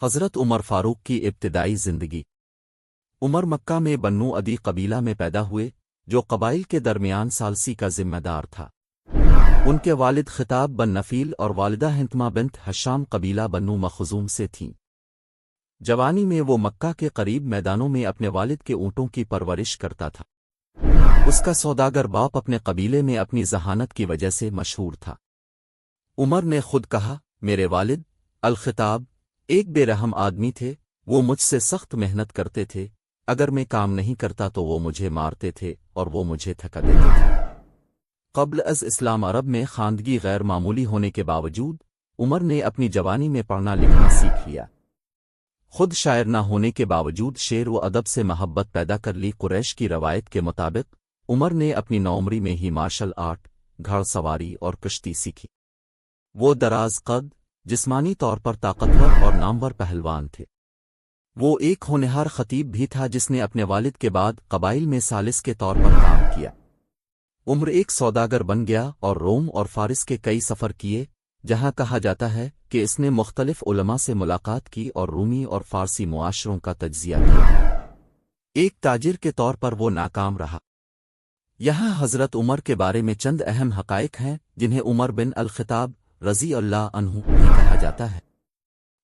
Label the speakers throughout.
Speaker 1: حضرت عمر فاروق کی ابتدائی زندگی۔ عمر مکہ میں بنو عدی قبیلہ میں پیدا ہوئے، جو قبائل کے درمیان ثالثی کا ذمہ دار تھا۔ ان کے والد خطاب بن نفیل اور والدہ ہنتما بنت حشام قبیلہ بنو مخزوم سے تھیں۔ جوانی میں وہ مکہ کے قریب میدانوں میں اپنے والد کے اونٹوں کی پرورش کرتا تھا۔ اس کا سوداگر باپ اپنے قبیلے میں اپنی ذہانت کی وجہ سے مشہور تھا۔ عمر نے خود کہا، میرے والد الخطاب ایک بے رحم آدمی تھے، وہ مجھ سے سخت محنت کرتے تھے، اگر میں کام نہیں کرتا تو وہ مجھے مارتے تھے اور وہ مجھے تھکا دیتے تھے۔ قبل از اسلام عرب میں خواندگی غیر معمولی ہونے کے باوجود عمر نے اپنی جوانی میں پڑھنا لکھنا سیکھ لیا۔ خود شاعر نہ ہونے کے باوجود شعر و ادب سے محبت پیدا کر لی۔ قریش کی روایت کے مطابق عمر نے اپنی نوعمری میں ہی مارشل آرٹ، گھڑ سواری اور کشتی سیکھی۔ وہ دراز قد، جسمانی طور پر طاقتور اور نامور پہلوان تھے۔ وہ ایک ہونہار خطیب بھی تھا جس نے اپنے والد کے بعد قبائل میں ثالث کے طور پر کام کیا۔ عمر ایک سوداگر بن گیا اور روم اور فارس کے کئی سفر کیے، جہاں کہا جاتا ہے کہ اس نے مختلف علماء سے ملاقات کی اور رومی اور فارسی معاشروں کا تجزیہ کیا۔ ایک تاجر کے طور پر وہ ناکام رہا۔ یہاں حضرت عمر کے بارے میں چند اہم حقائق ہیں جنہیں عمر بن الخطاب رضی اللہ عنہ بھی کہا جاتا ہے۔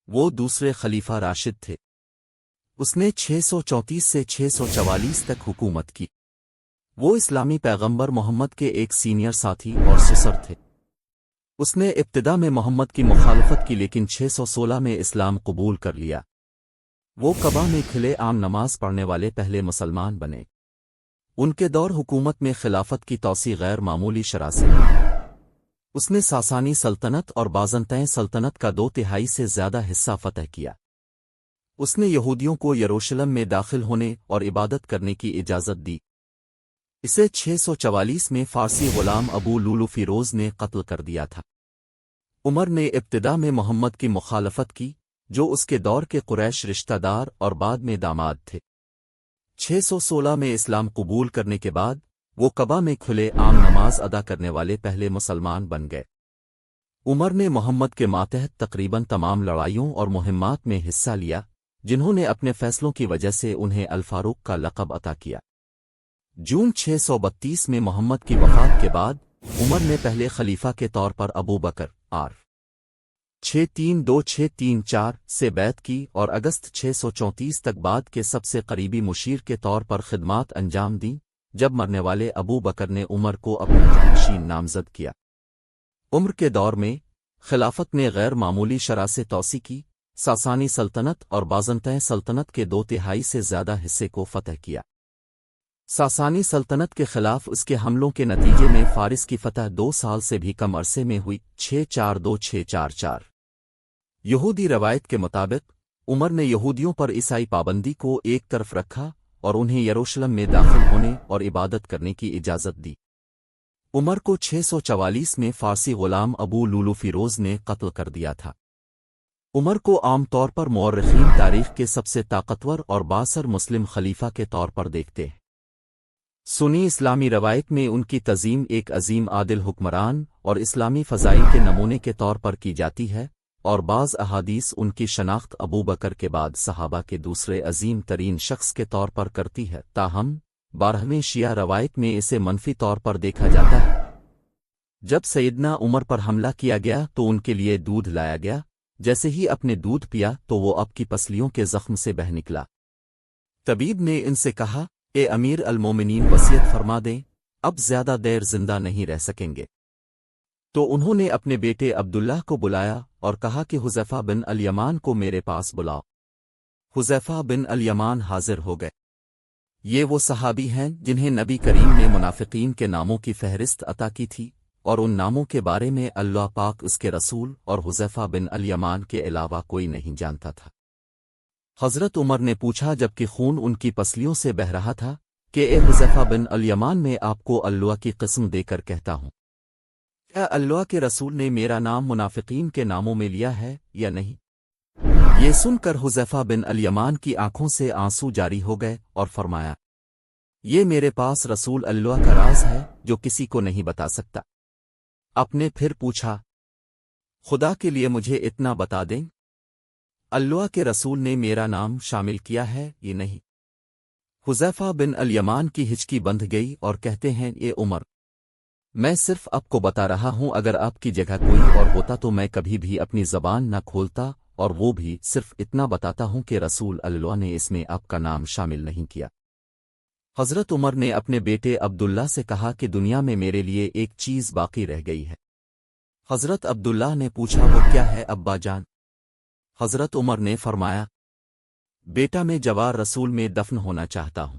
Speaker 1: وہ دوسرے خلیفہ راشد تھے۔ اس نے 634 سے 644 تک حکومت کی۔ وہ اسلامی پیغمبر محمد کے ایک سینئر ساتھی اور سسر تھے۔ اس نے ابتدا میں محمد کی مخالفت کی لیکن 616 میں اسلام قبول کر لیا۔ وہ قبا میں کھلے عام نماز پڑھنے والے پہلے مسلمان بنے۔ ان کے دور حکومت میں خلافت کی توسیع غیر معمولی شرح سے ہوئی۔ اس نے ساسانی سلطنت اور بازنطین سلطنت کا 2/3 سے زیادہ حصہ فتح کیا۔ اس نے یہودیوں کو یروشلم میں داخل ہونے اور عبادت کرنے کی اجازت دی۔ اسے 644 میں فارسی غلام ابو لولو فیروز نے قتل کر دیا تھا۔ عمر نے ابتدا میں محمد کی مخالفت کی، جو اس کے دور کے قریش رشتہ دار اور بعد میں داماد تھے۔ 616 میں اسلام قبول کرنے کے بعد وہ قبا میں کھلے عام نماز ادا کرنے والے پہلے مسلمان بن گئے۔ عمر نے محمد کے ماتحت تقریباً تمام لڑائیوں اور مہمات میں حصہ لیا، جنہوں نے اپنے فیصلوں کی وجہ سے انہیں الفاروق کا لقب عطا کیا۔ جون 632 میں محمد کی وفات کے بعد عمر نے پہلے خلیفہ کے طور پر ابو بکر 632-634 سے بیعت کی اور اگست 634 تک بعد کے سب سے قریبی مشیر کے طور پر خدمات انجام دیں، جب مرنے والے ابو بکر نے عمر کو اپنا جانشین نامزد کیا۔ عمر کے دور میں خلافت نے غیر معمولی شرح سے توسیع کی، ساسانی سلطنت اور بازنطین سلطنت کے 2/3 سے زیادہ حصے کو فتح کیا۔ ساسانی سلطنت کے خلاف اس کے حملوں کے نتیجے میں فارس کی فتح 2 سال سے بھی کم عرصے میں ہوئی، 642-644۔ یہودی روایت کے مطابق عمر نے یہودیوں پر عیسائی پابندی کو ایک طرف رکھا اور انہیں یروشلم میں داخل ہونے اور عبادت کرنے کی اجازت دی۔ عمر کو 644 میں فارسی غلام ابو لولو فیروز نے قتل کر دیا تھا۔ عمر کو عام طور پر مورخین تاریخ کے سب سے طاقتور اور بااثر مسلم خلیفہ کے طور پر دیکھتے ہیں۔ سنی اسلامی روایت میں ان کی تعظیم ایک عظیم عادل حکمران اور اسلامی فضائل کے نمونے کے طور پر کی جاتی ہے، اور بعض احادیث ان کی شناخت ابو بکر کے بعد صحابہ کے دوسرے عظیم ترین شخص کے طور پر کرتی ہے۔ تاہم 12ویں شیعہ روایت میں اسے منفی طور پر دیکھا جاتا ہے۔ جب سیدنا عمر پر حملہ کیا گیا تو ان کے لیے دودھ لایا گیا، جیسے ہی اپنے دودھ پیا تو وہ اب کی پسلیوں کے زخم سے بہہ نکلا۔ طبیب نے ان سے کہا، اے امیر المومنین وصیت فرما دیں، اب زیادہ دیر زندہ نہیں رہ سکیں گے۔ تو انہوں نے اپنے بیٹے عبداللہ کو بلایا اور کہا کہ حذیفہ بن الیمان کو میرے پاس بلاؤ۔ حذیفہ بن الیمان حاضر ہو گئے۔ یہ وہ صحابی ہیں جنہیں نبی کریم نے منافقین کے ناموں کی فہرست عطا کی تھی، اور ان ناموں کے بارے میں اللہ پاک اس کے رسول اور حذیفہ بن الیمان کے علاوہ کوئی نہیں جانتا تھا۔ حضرت عمر نے پوچھا جبکہ خون ان کی پسلیوں سے بہہ رہا تھا کہ اے حذیفہ بن الیمان، میں آپ کو اللہ کی قسم دے کر کہتا ہوں، کیا اللہ کے رسول نے میرا نام منافقین کے ناموں میں لیا ہے یا نہیں؟ یہ سن کر حذیفہ بن الیمان کی آنکھوں سے آنسو جاری ہو گئے اور فرمایا، یہ میرے پاس رسول اللہ کا راز ہے جو کسی کو نہیں بتا سکتا۔ آپ نے پھر پوچھا، خدا کے لیے مجھے اتنا بتا دیں؟ اللہ کے رسول نے میرا نام شامل کیا ہے یہ نہیں؟ حذیفہ بن الیمان کی ہچکی بندھ گئی اور کہتے ہیں اے عمر، میں صرف آپ کو بتا رہا ہوں، اگر آپ کی جگہ کوئی اور ہوتا تو میں کبھی بھی اپنی زبان نہ کھولتا، اور وہ بھی صرف اتنا بتاتا ہوں کہ رسول اللہ نے اس میں آپ کا نام شامل نہیں کیا۔ حضرت عمر نے اپنے بیٹے عبداللہ سے کہا کہ دنیا میں میرے لیے ایک چیز باقی رہ گئی ہے۔ حضرت عبداللہ نے پوچھا وہ کیا ہے ابا جان؟ حضرت عمر نے فرمایا بیٹا میں جوار رسول میں دفن ہونا چاہتا ہوں۔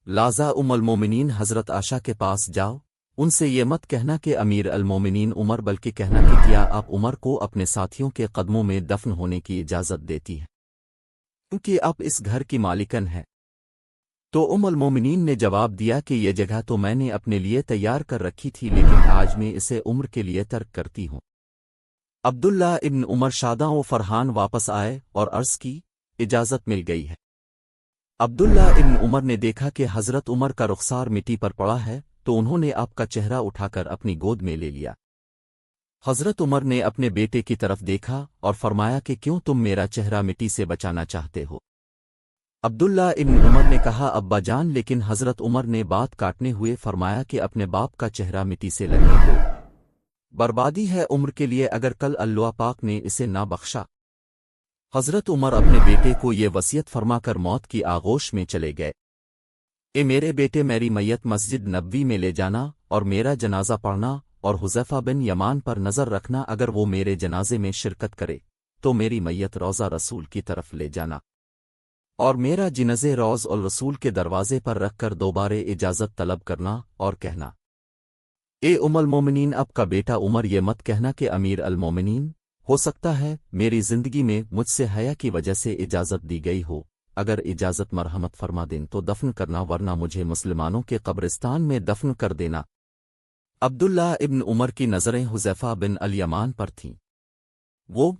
Speaker 1: لازا المومنین حضرت عائشہ کے پاس جاؤ، ان سے یہ مت کہنا کہ امیر المومنین عمر، بلکہ کہنا کہ کیا آپ عمر کو اپنے ساتھیوں کے قدموں میں دفن ہونے کی اجازت دیتی ہیں، کیونکہ آپ اس گھر کی مالکن ہیں؟ تو المومنین نے جواب دیا کہ یہ جگہ تو میں نے اپنے لیے تیار کر رکھی تھی، لیکن آج میں اسے عمر کے لیے ترک کرتی ہوں۔ عبداللہ ابن عمر شاداں و فرحان واپس آئے اور عرض کی اجازت مل گئی ہے۔ عبداللہ ابن عمر نے دیکھا کہ حضرت عمر کا رخسار مٹی پر پڑا ہے، تو انہوں نے آپ کا چہرہ اٹھا کر اپنی گود میں لے لیا۔ حضرت عمر نے اپنے بیٹے کی طرف دیکھا اور فرمایا کہ کیوں تم میرا چہرہ مٹی سے بچانا چاہتے ہو؟ عبداللہ ابن عمر نے کہا ابا جان، لیکن حضرت عمر نے بات کاٹنے ہوئے فرمایا کہ اپنے باپ کا چہرہ مٹی سے لگنے دو، بربادی ہے عمر کے لیے اگر کل اللہ پاک نے اسے نہ بخشا۔ حضرت عمر اپنے بیٹے کو یہ وصیت فرما کر موت کی آغوش میں چلے گئے، اے میرے بیٹے، میری میت مسجد نبوی میں لے جانا اور میرا جنازہ پڑھنا، اور حذیفہ بن یمان پر نظر رکھنا، اگر وہ میرے جنازے میں شرکت کرے تو میری میت روضہ رسول کی طرف لے جانا، اور میرا جنازے روض الرسول کے دروازے پر رکھ کر دوبارہ اجازت طلب کرنا اور کہنا اے ام المومنین، اب کا بیٹا عمر، یہ مت کہنا کہ امیر المومنین، ہو سکتا ہے میری زندگی میں مجھ سے حیا کی وجہ سے اجازت دی گئی ہو، اگر اجازت مرحمت فرما دیں تو دفن کرنا، ورنہ مجھے مسلمانوں کے قبرستان میں دفن کر دینا۔ عبداللہ ابن عمر کی نظریں حذیفہ بن الیمان پر تھیں۔ وہ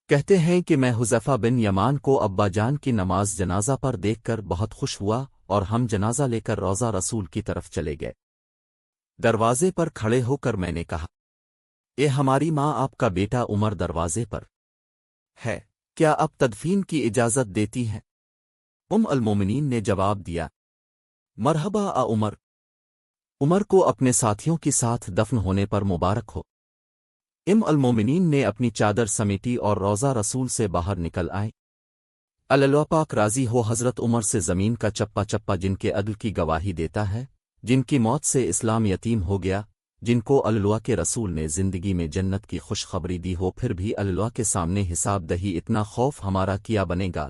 Speaker 1: کہتے ہیں کہ میں حذیفہ بن یمان کو ابا جان کی نماز جنازہ پر دیکھ کر بہت خوش ہوا، اور ہم جنازہ لے کر روضہ رسول کی طرف چلے گئے۔ دروازے پر کھڑے ہو کر میں نے کہا اے ہماری ماں، آپ کا بیٹا عمر دروازے پر ہے، کیا آپ تدفین کی اجازت دیتی ہیں؟ المومنین نے جواب دیا مرحبا آ عمر، عمر کو اپنے ساتھیوں کے ساتھ دفن ہونے پر مبارک ہو۔ المومنین نے اپنی چادر سمیٹی اور روضہ رسول سے باہر نکل آئے۔ اللہ پاک راضی ہو حضرت عمر سے، زمین کا چپا چپا جن کے عدل کی گواہی دیتا ہے، جن کی موت سے اسلام یتیم ہو گیا، جن کو اللہ کے رسول نے زندگی میں جنت کی خوشخبری دی ہو، پھر بھی اللہ کے سامنے حساب دہی اتنا خوف ہمارا کیا بنے گا۔